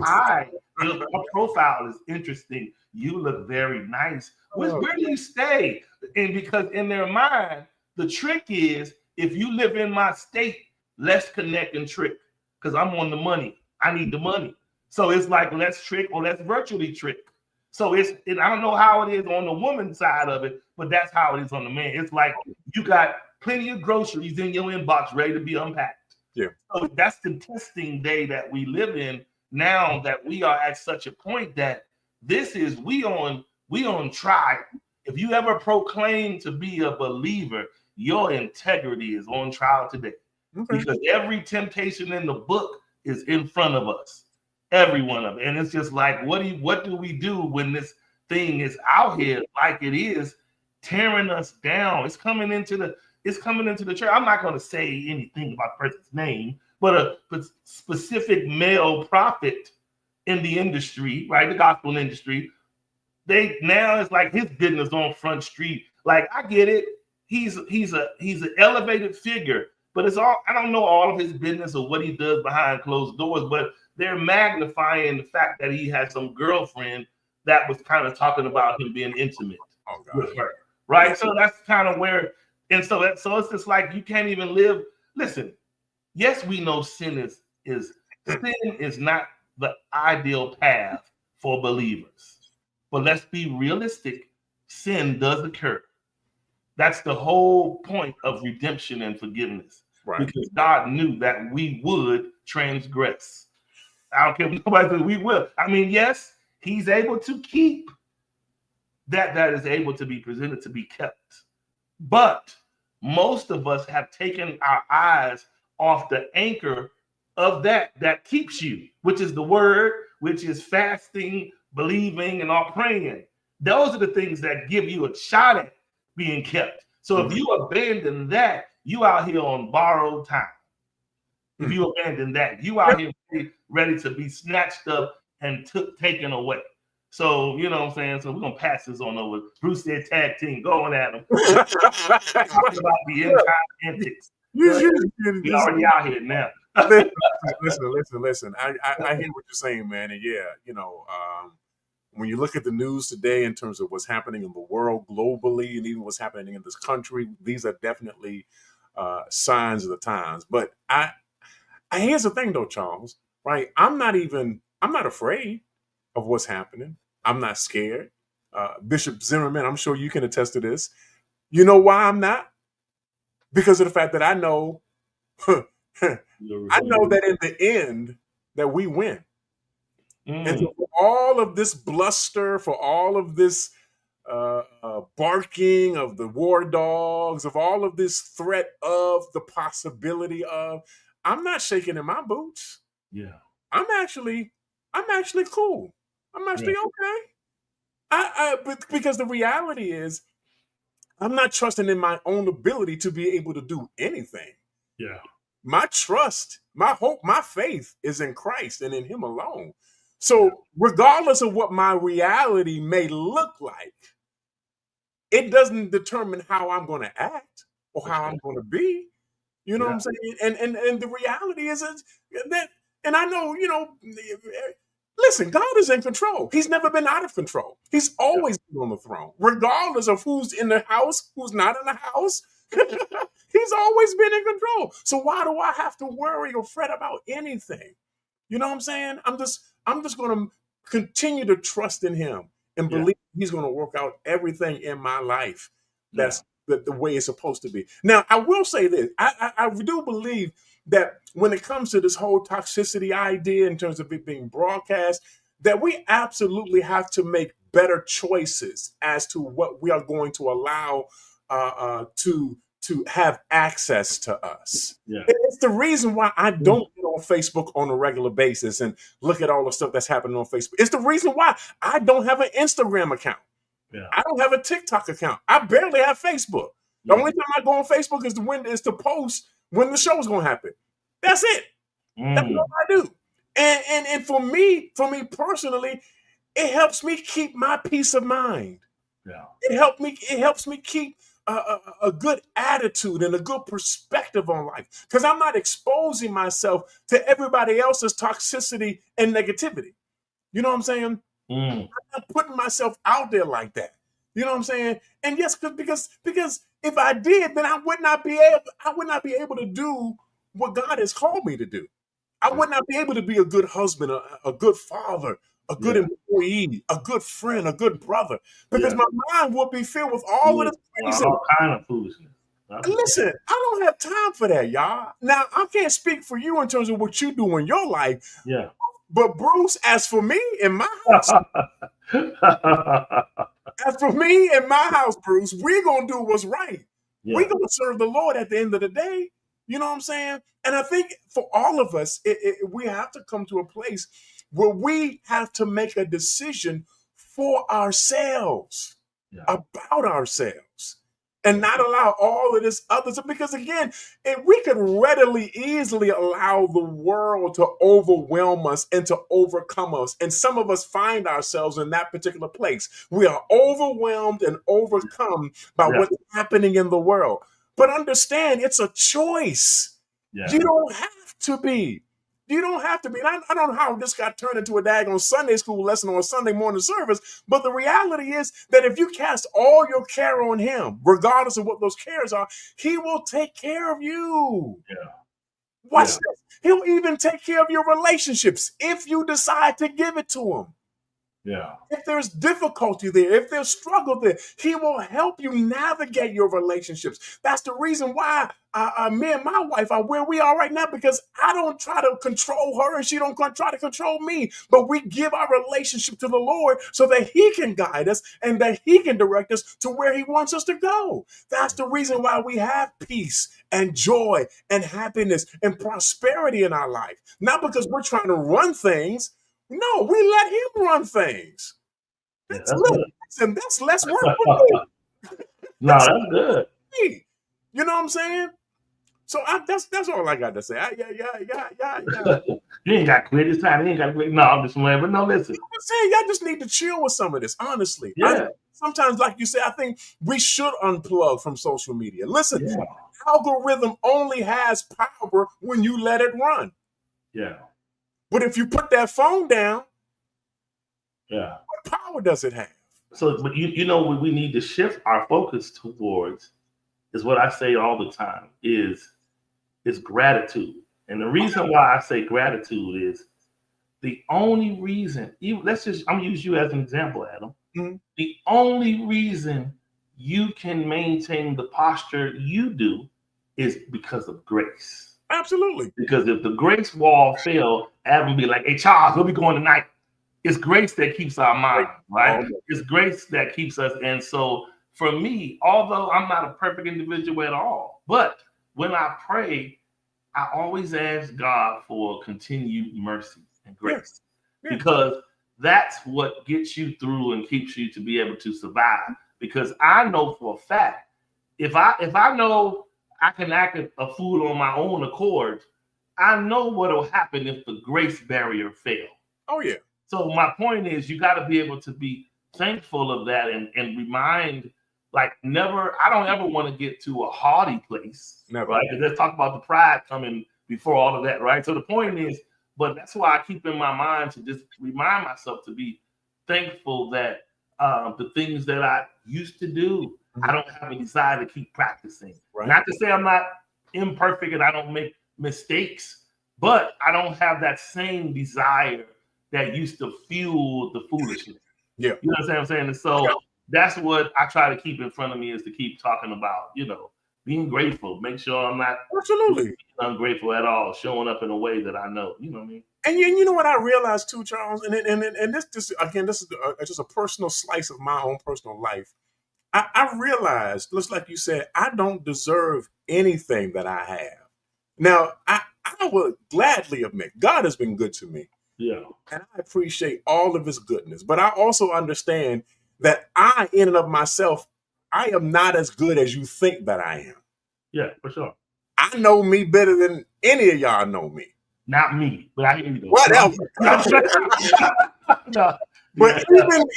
Hi, your profile is interesting. You look very nice. Where do you stay? And because in their mind, the trick is, if you live in my state, let's connect and trick. Because I'm on the money. I need the money. So it's like, let's trick or let's virtually trick. So I don't know how it is on the woman side of it, but that's how it is on the man. It's like you got plenty of groceries in your inbox ready to be unpacked. So that's the testing day that we live in now, that we are at such a point that we on trial. If you ever proclaim to be a believer, your integrity is on trial today. Because every temptation in the book is in front of us. Every one of it. And it's just like, what do we do when this thing is out here like it is, tearing us down? It's coming into the church. I'm not going to say anything about the person's name, but a specific male prophet in the industry, right? The gospel industry. Now it's like his business on Front Street. Like, I get it. He's an elevated figure, but I don't know all of his business or what he does behind closed doors, but they're magnifying the fact that he had some girlfriend that was kind of talking about him being intimate with her, right? So that's kind of where, and so it's just like you can't even live. Listen, yes, we know sin is not the ideal path for believers, but let's be realistic. Sin does occur. That's the whole point of redemption and forgiveness, because God knew that we would transgress. I don't care what nobody says, we will. I mean, yes, he's able to keep that is able to be presented to be kept. But most of us have taken our eyes off the anchor of that keeps you, which is the word, which is fasting, believing, and all praying. Those are the things that give you a shot at being kept. So if you abandon that, you out here on borrowed time. If you abandon that, you out here ready to be snatched up and taken away. So, you know what I'm saying? So we're going to pass this on over. Bruce said tag team, going at him. Talking about the entire antics. We already out here now. Listen. I hear what you're saying, man. And yeah, when you look at the news today in terms of what's happening in the world globally and even what's happening in this country, these are definitely signs of the times. But here's the thing though, Charles, right? I'm not afraid of what's happening. I'm not scared. Bishop Zimmerman, I'm sure you can attest to this. You know why I'm not? Because of the fact that I know, I know that in the end that we win. And so for all of this bluster, for all of this barking of the war dogs, of all of this threat of the possibility of, I'm not shaking in my boots. Yeah, I'm actually cool. I'm actually okay. But because the reality is, I'm not trusting in my own ability to be able to do anything. Yeah. My trust, my hope, my faith is in Christ and in Him alone. So regardless of what my reality may look like, it doesn't determine how I'm going to act or how I'm going to be. You know what I'm saying? And the reality is that, and I know, listen, God is in control. He's never been out of control. He's always been on the throne, regardless of who's in the house, who's not in the house. He's always been in control. So why do I have to worry or fret about anything? You know what I'm saying? I'm just going to continue to trust in Him and believe He's going to work out everything in my life. That's the way it's supposed to be. Now, I will say this. I do believe that when it comes to this whole toxicity idea in terms of it being broadcast, that we absolutely have to make better choices as to what we are going to allow to have access to us. Yeah. It's the reason why I don't get on Facebook on a regular basis and look at all the stuff that's happening on Facebook. It's the reason why I don't have an Instagram account. Yeah. I don't have a TikTok account. I barely have Facebook. The only time I go on Facebook is to post when the show's gonna happen. That's it. That's what I do. And for me personally, it helps me keep my peace of mind. Yeah. It helps me keep a good attitude and a good perspective on life, because I'm not exposing myself to everybody else's toxicity and negativity. You know what I'm saying? I'm not putting myself out there like that. You know what I'm saying? And yes, because if I did, then I would not be able to do what God has called me to do. I would not be able to be a good husband, a good father, a good employee, a good friend, a good brother, because my mind would be filled with all of this crazy, all kind of foolishness. Listen, I don't have time for that, y'all. Now, I can't speak for you in terms of what you do in your life. Yeah. But Bruce, as for me in my house, Bruce, we're gonna do what's right. Yeah. We're gonna serve the Lord at the end of the day. You know what I'm saying? And I think for all of us, we have to come to a place where we have to make a decision for ourselves, about ourselves, and not allow all of this others. Because again, if we could easily allow the world to overwhelm us and to overcome us, and some of us find ourselves in that particular place. We are overwhelmed and overcome by what's happening in the world. But understand, it's a choice. Yeah. You don't have to be. You don't have to be. And I don't know how this got turned into a daggone Sunday school lesson on a Sunday morning service, but the reality is that if you cast all your care on Him, regardless of what those cares are, He will take care of you. Yeah. Watch this. He'll even take care of your relationships if you decide to give it to Him. Yeah. If there's difficulty there, if there's struggle there, He will help you navigate your relationships. That's the reason why me and my wife are where we are right now, because I don't try to control her and she don't try to control me, but we give our relationship to the Lord so that He can guide us and that He can direct us to where He wants us to go. That's the reason why we have peace and joy and happiness and prosperity in our life. Not because we're trying to run things. No, we let Him run things. That's less work for me. No, that's good. You know what I'm saying? So that's all I got to say. You ain't got to quit this time. You ain't got to quit. No, I'm just playing. But no, listen. I'm saying y'all just need to chill with some of this, honestly. Yeah. Sometimes, like you said, I think we should unplug from social media. Listen, algorithm only has power when you let it run. Yeah. But if you put that phone down, Yeah. What power does it have? So, but you know what we need to shift our focus towards is what I say all the time is gratitude. And the reason why I say gratitude is the only reason, I'm gonna use you as an example, Adam. Mm-hmm. The only reason you can maintain the posture you do is because of grace. Absolutely. Because if the grace wall fell, Adam would be like, hey, Charles, where we going tonight? It's grace that keeps our mind, right? It's grace that keeps us. And so for me, although I'm not a perfect individual at all, but when I pray, I always ask God for continued mercy and grace, because that's what gets you through and keeps you to be able to survive. Because I know for a fact, if I know I can act a fool on my own accord, I know what will happen if the grace barrier fails. Oh yeah. So my point is, you got to be able to be thankful of that and remind, like, I don't ever want to get to a haughty place, right? Because let's talk about the pride coming before all of that, right? So the point is, but that's why I keep in my mind to just remind myself to be thankful that the things that I used to do, I don't have a desire to keep practicing. Right. Not to say I'm not imperfect and I don't make mistakes, but I don't have that same desire that used to fuel the foolishness. Yeah. You know what I'm saying? And so that's what I try to keep in front of me, is to keep talking about, being grateful. Make sure I'm not absolutely ungrateful at all, showing up in a way that I know. You know what I mean? And you know what I realized too, Charles, and this again, this is just a personal slice of my own personal life. I realized, just like you said, I don't deserve anything that I have. Now, I would gladly admit God has been good to me. Yeah. And I appreciate all of his goodness. But I also understand that I, in and of myself, I am not as good as you think that I am. Yeah, for sure. I know me better than any of y'all know me. Not me, but I hear you. Whatever. No. But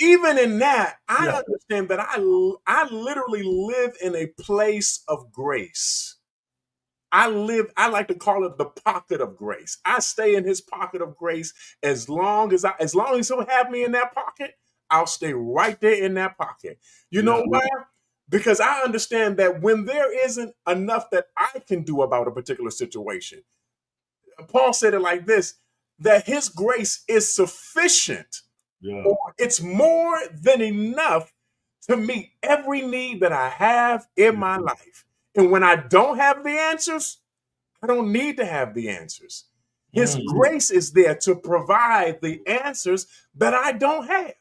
even in that, I understand that I literally live in a place of grace. I like to call it the pocket of grace. I stay in his pocket of grace as long as he'll have me in that pocket, I'll stay right there in that pocket. You know why? Because I understand that when there isn't enough that I can do about a particular situation, Paul said it like this, that his grace is sufficient, or it's more than enough to meet every need that I have in my life. And when I don't have the answers, I don't need to have the answers. His grace is there to provide the answers that I don't have.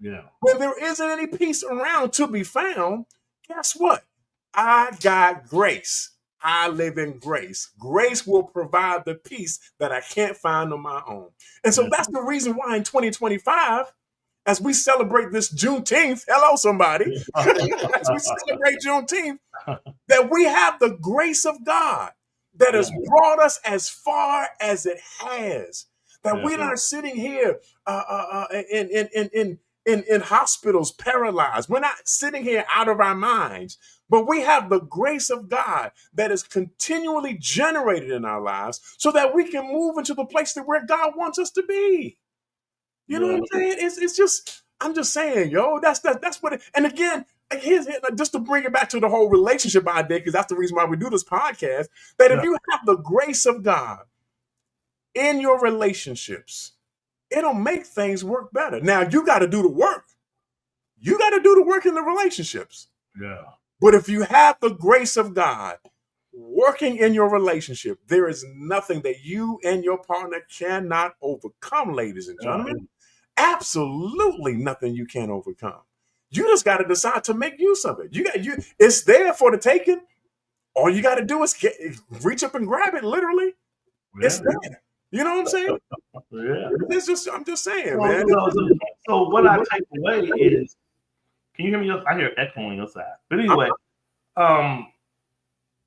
Yeah. When there isn't any peace around to be found, guess what? I got grace. I live in grace. Grace will provide the peace that I can't find on my own. And so that's the reason why in 2025, as we celebrate this Juneteenth, hello, somebody, as we celebrate Juneteenth, that we have the grace of God that has brought us as far as it has. That we're not sitting here in hospitals paralyzed. We're not sitting here out of our minds, but we have the grace of God that is continually generated in our lives so that we can move into the place that where God wants us to be. You know what I'm saying? It's just, I'm just saying, yo, that's what it, and again, here's just to bring it back to the whole relationship idea, because that's the reason why we do this podcast, that if you have the grace of God in your relationships, it'll make things work better. Now, you got to do the work. You got to do the work in the relationships. Yeah. But if you have the grace of God working in your relationship, there is nothing that you and your partner cannot overcome, ladies and gentlemen. Absolutely nothing you can't overcome. You just got to decide to make use of it. It's there for the taking. All you got to do is reach up and grab it. Literally, it's there. You know what I'm saying? I'm just saying, man. So what I take away is, can you hear me? I hear echo on your side. But anyway,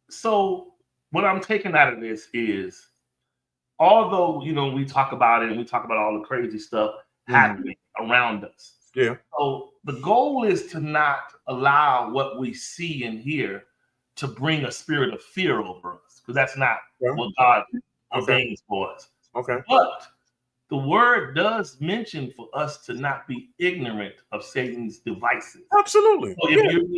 so what I'm taking out of this is, although we talk about it and we talk about all the crazy stuff happening around us. Yeah. So the goal is to not allow what we see and hear to bring a spirit of fear over us, because that's not what God ordains for us. Okay. But the word does mention for us to not be ignorant of Satan's devices. Absolutely.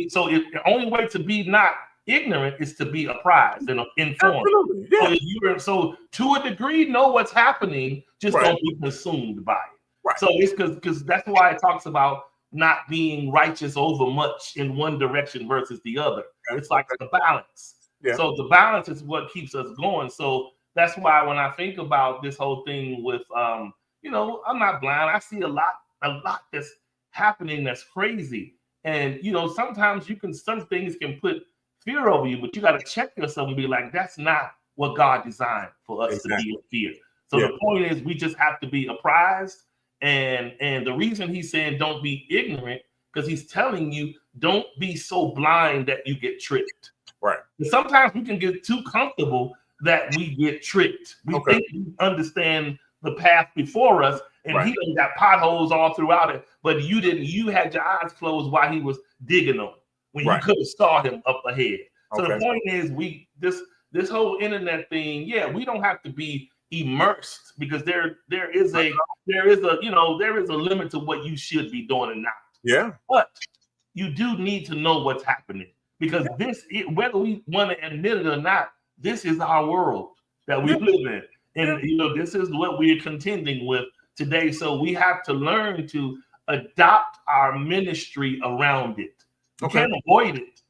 So if the only way to be not ignorant is to be apprised and informed. Absolutely. Yeah. So to a degree, know what's happening, just don't be consumed by it. Right. So it's because that's why it talks about not being righteous over much in one direction versus the other. It's like the balance. Yeah. So the balance is what keeps us going. So that's why when I think about this whole thing with, I'm not blind. I see a lot that's happening that's crazy. And, sometimes some things can put fear over you, but you got to check yourself and be like, that's not what God designed for us to be in fear. So the point is, we just have to be apprised. And the reason he's saying don't be ignorant, because he's telling you don't be so blind that you get tricked. Right. And sometimes we can get too comfortable that we get tricked. We think we understand the path before us, and he done got potholes all throughout it, but you didn't. You had your eyes closed while he was digging them when you could have saw him up ahead. So the point is, this whole internet thing, we don't have to be immersed, because there is a limit to what you should be doing and not. Yeah. But you do need to know what's happening, because whether we want to admit it or not, this is our world that we live in. And this is what we're contending with today. So we have to learn to adopt our ministry around it. You can't avoid it.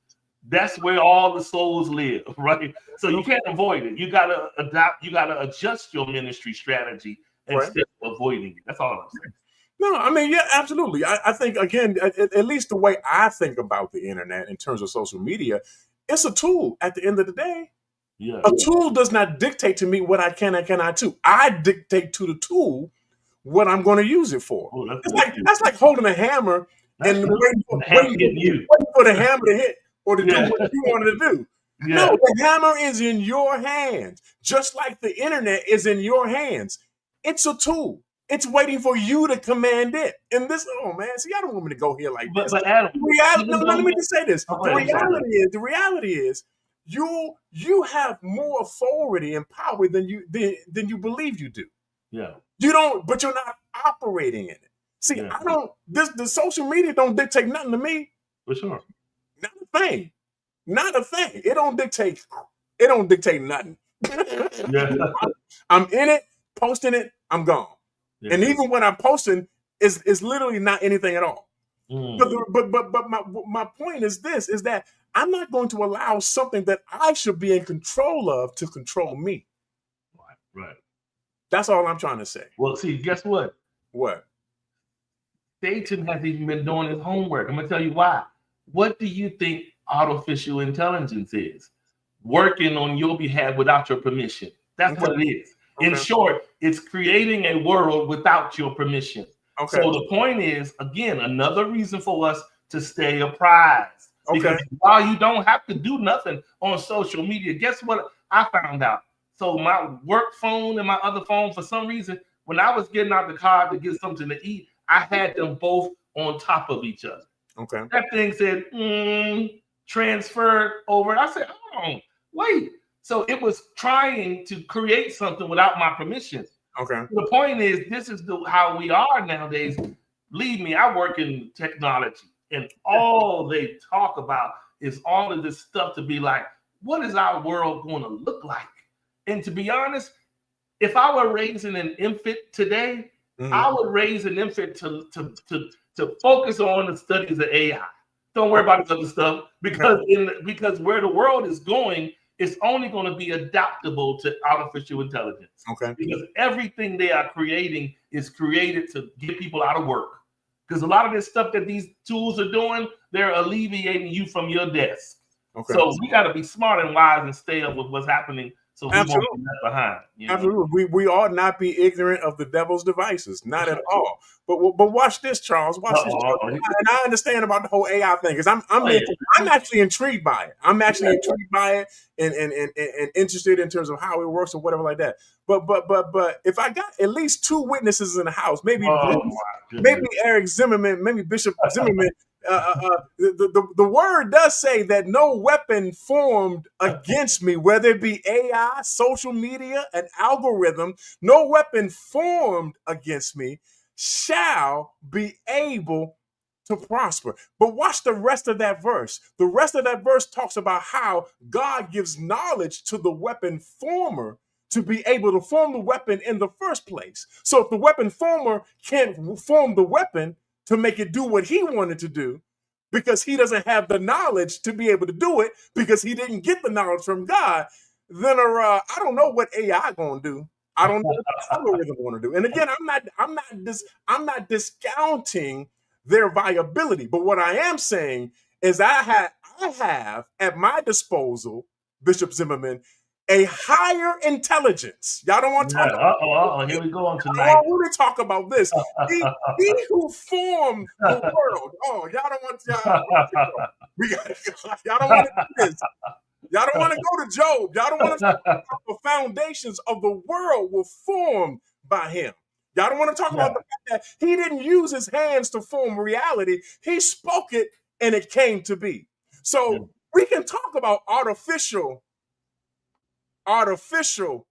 That's where all the souls live, right? So you can't avoid it. You gotta adapt, you gotta adjust your ministry strategy instead of avoiding it. That's all I'm saying. No, I mean, yeah, absolutely. I think, again, at least the way I think about the internet in terms of social media, it's a tool at the end of the day. Yeah. A tool does not dictate to me what I can and cannot do. I dictate to the tool what I'm going to use it for. Oh, that's like holding a hammer and waiting for the hammer to hit or to do what you wanted to do. Yeah. No, the hammer is in your hands, just like the internet is in your hands. It's a tool. It's waiting for you to command it. And this, see, I don't want me to go here like this. But Adam, let me just say this. The reality is, you have more authority and power than you believe you do. Yeah. You don't, but you're not operating in it. See, the social media don't dictate nothing to me. For sure. Not a thing. Not a thing. It don't dictate nothing. I'm in it, posting it, I'm gone. Yeah. And even when I'm posting, it's literally not anything at all. But my point is this, is that I'm not going to allow something that I should be in control of to control me. Right. That's all I'm trying to say. Well, see, guess what? What? Satan has even been doing his homework. I'm going to tell you why. What do you think artificial intelligence is? Working on your behalf without your permission. That's what it is. In short, it's creating a world without your permission. So the point is, again, another reason for us to stay apprised. Because while you don't have to do nothing on social media, guess what I found out? So my work phone and my other phone, for some reason, when I was getting out the car to get something to eat, I had them both on top of each other. That thing said, transfer over. I said, oh, wait. So it was trying to create something without my permission. The point is, this is how we are nowadays. Believe me, I work in technology, and all they talk about is all of this stuff to be like, what is our world going to look like? And to be honest, if I were raising an infant today, I would raise an infant to focus on the studies of AI. Don't worry about this other stuff, because where the world is going, it's only going to be adaptable to artificial intelligence. Because everything they are creating is created to get people out of work. Because a lot of this stuff that these tools are doing, they're alleviating you from your desk. So we got to be smart and wise and stay up with what's happening, so we won't be left behind. Absolutely. We ought not be ignorant of the devil's devices. Not at all. But watch this, Charles. Watch this, Charles. And I understand about the whole AI thing, because I'm actually intrigued by it. I'm actually intrigued by it and interested in terms of how it works or whatever like that. But if I got at least two witnesses in the house, maybe Eric Zimmerman, maybe Bishop Zimmerman, The word does say that no weapon formed against me, whether it be AI, social media, an algorithm, no weapon formed against me shall be able to prosper. But watch the rest of that verse. The rest of that verse talks about how God gives knowledge to the weapon former to be able to form the weapon in the first place. So if the weapon former can't form the weapon to make it do what he wanted to do, because he doesn't have the knowledge to be able to do it, because he didn't get the knowledge from God, then I don't know what AI gonna do. I don't know what the algorithm gonna do. And again, I'm not discounting their viability, but what I am saying is I have at my disposal, Bishop Zimmerman, a higher intelligence. Y'all don't want to talk about here we go on tonight. I want to talk about this. He who formed the world. Oh, y'all don't want we gotta go. Y'all don't want to do this. Y'all don't want to go to Job. Y'all don't want to talk about the foundations of the world were formed by him. Y'all don't want to talk about the fact that he didn't use his hands to form reality. He spoke it and it came to be. So we can talk about artificial intelligence.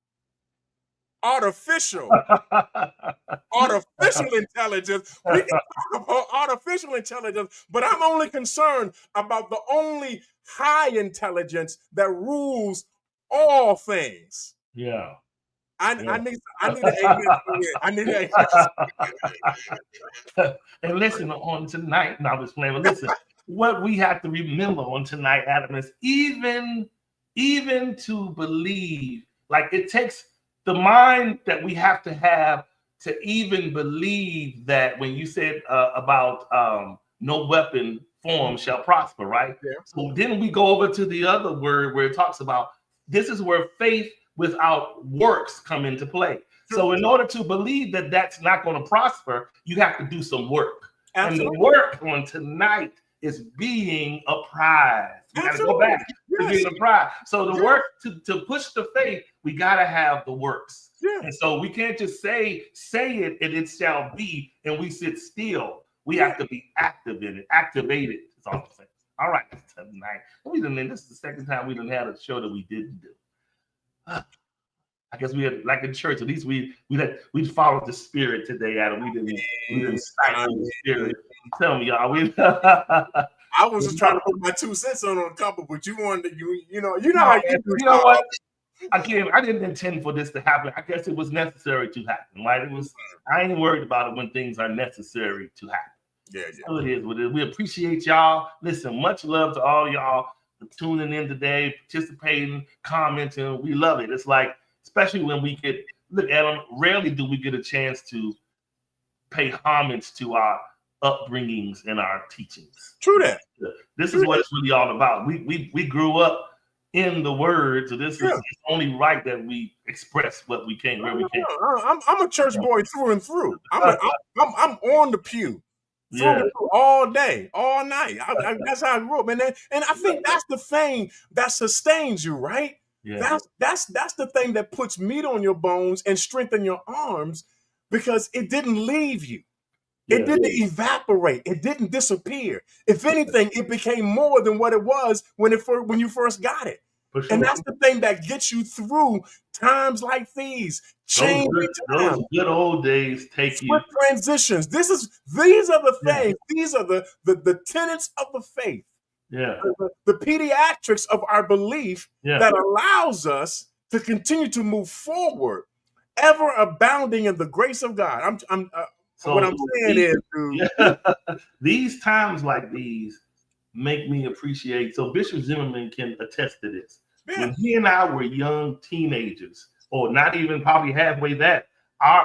We can talk about artificial intelligence, but I'm only concerned about the only high intelligence that rules all things. Yeah. I need an amen. I need an amen. And listen, on tonight, now this flavor, listen, what we have to remember on tonight, Adam, is even to believe, like it takes the mind that we have to even believe that when you said about no weapon formed shall prosper, right? Yeah. So then we go over to the other word where it talks about this is where faith without works come into play. So in order to believe that that's not going to prosper, you have to do some work. Absolutely. And the work on tonight is being apprised. We got to go back to being apprised. So the work to push the faith, we got to have the works. Yeah. And so we can't just say it and it shall be, and we sit still. We have to be active in it, activated. That's all I'm saying. All right, tonight. This is the second time we done had a show that we didn't do. I guess we had, like in church, at least we followed the spirit today, Adam. We didn't stifle the spirit. Tell me, y'all. I was just trying to put my 2 cents on a couple, but you wanted to, you know how you do. You know what? I didn't intend for this to happen. I guess it was necessary to happen, right? I ain't worried about it when things are necessary to happen. Yeah. So it is what it is. We appreciate y'all. Listen, much love to all y'all for tuning in today, participating, commenting. We love it. It's like, especially when we look at them, rarely do we get a chance to pay homage to our upbringings and our teachings. True that. This is what it's really all about. We grew up in the word, so this is only right that we express what we can, where we can. I'm a church boy through and through. I'm on the pew. Through all day, all night. That's how I grew up, and I think that's the thing that sustains you, right? Yeah. That's the thing that puts meat on your bones and strengthen your arms, because it didn't leave you. It didn't evaporate. It didn't disappear. If anything, it became more than what it was when you first got it. Sure. And that's the thing that gets you through times like these. Those good old days take you. Transitions. These are the things. These are the tenets of the faith. Yeah. The pediatrics of our belief that allows us to continue to move forward, ever abounding in the grace of God. What I'm saying is, dude, these times like these make me appreciate. So Bishop Zimmerman can attest to this. Yeah. When he and I were young teenagers, or not even probably halfway that,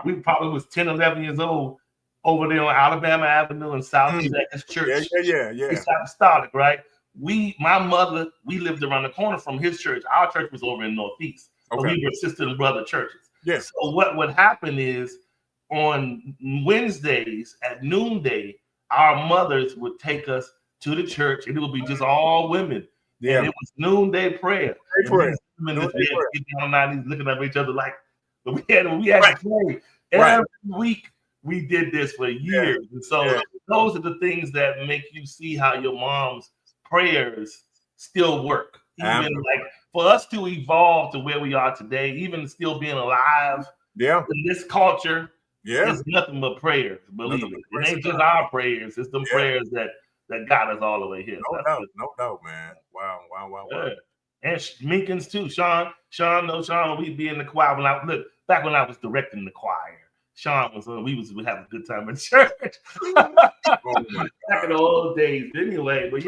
we probably was 10, 11 years old over there on Alabama Avenue in Southeast Church. Yeah. It's apostolic, right? My mother, we lived around the corner from his church. Our church was over in Northeast. Okay. So we were sister and brother churches. Yeah. So what would happen is, on Wednesdays at noonday, our mothers would take us to the church, and it would be just all women. Yeah. And it was noonday prayer. Getting down on 90s, looking at each other like, but we had to pray every week. we did this for years. And so those are the things that make you see how your mom's prayers still work. Even like for us to evolve to where we are today, even still being alive in this culture, it's nothing but prayers. Believe it. It ain't just our prayers, it's them prayers that got us all the way here. No doubt, man. Wow. And Minkins too. Sean, we'd be in the choir back when I was directing the choir. Sean was we have a good time in church. Back in the old days. Anyway, but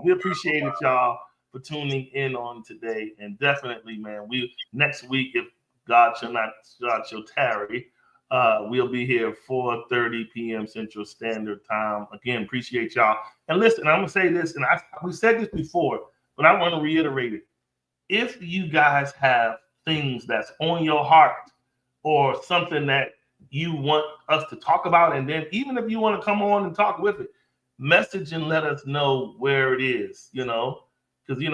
we appreciate it, y'all, for tuning in on today. And definitely, man, next week, if God shall tarry, we'll be here 4:30 p.m. Central Standard Time. Again, appreciate y'all. And listen, I'm gonna say this, and we said this before, but I want to reiterate it. If you guys have things that's on your heart or something that you want us to talk about, and then even if you want to come on and talk with it, message and let us know where it is, because the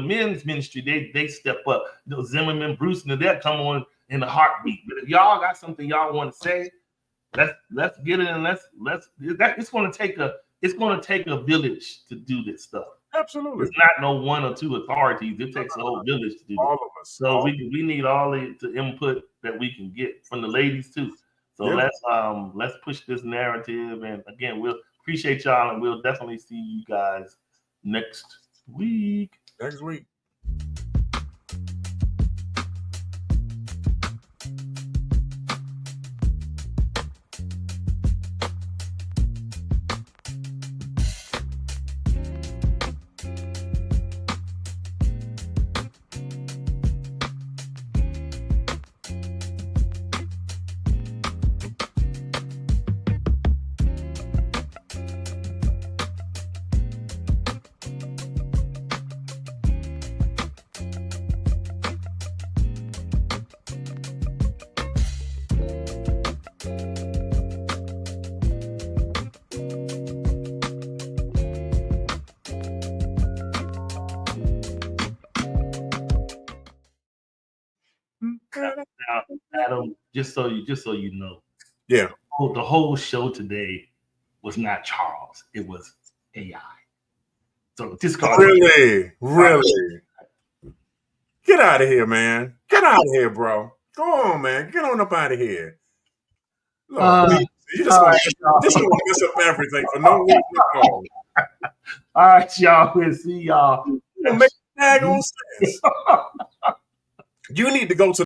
men's ministry, they step up. Zimmerman, Bruce, and they'll come on in a heartbeat. But if y'all got something y'all want to say, let's get it, and it's going to take a village to do this stuff. Absolutely. It's not no one or two authorities. It takes a whole village to do all this. of us. So we need all the input that we can get from the ladies too. So let's push this narrative. And again, we'll appreciate y'all, and we'll definitely see you guys next week. Now, Adam, just so you know, the whole show today was not Charles; it was AI. So really, get out of here, man! Get out of here, bro! Go on, man! Get on up out of here! Lord, you just want to mess up everything for no reason at all. All right, y'all. We'll see y'all. Make daggone sense. You need to go to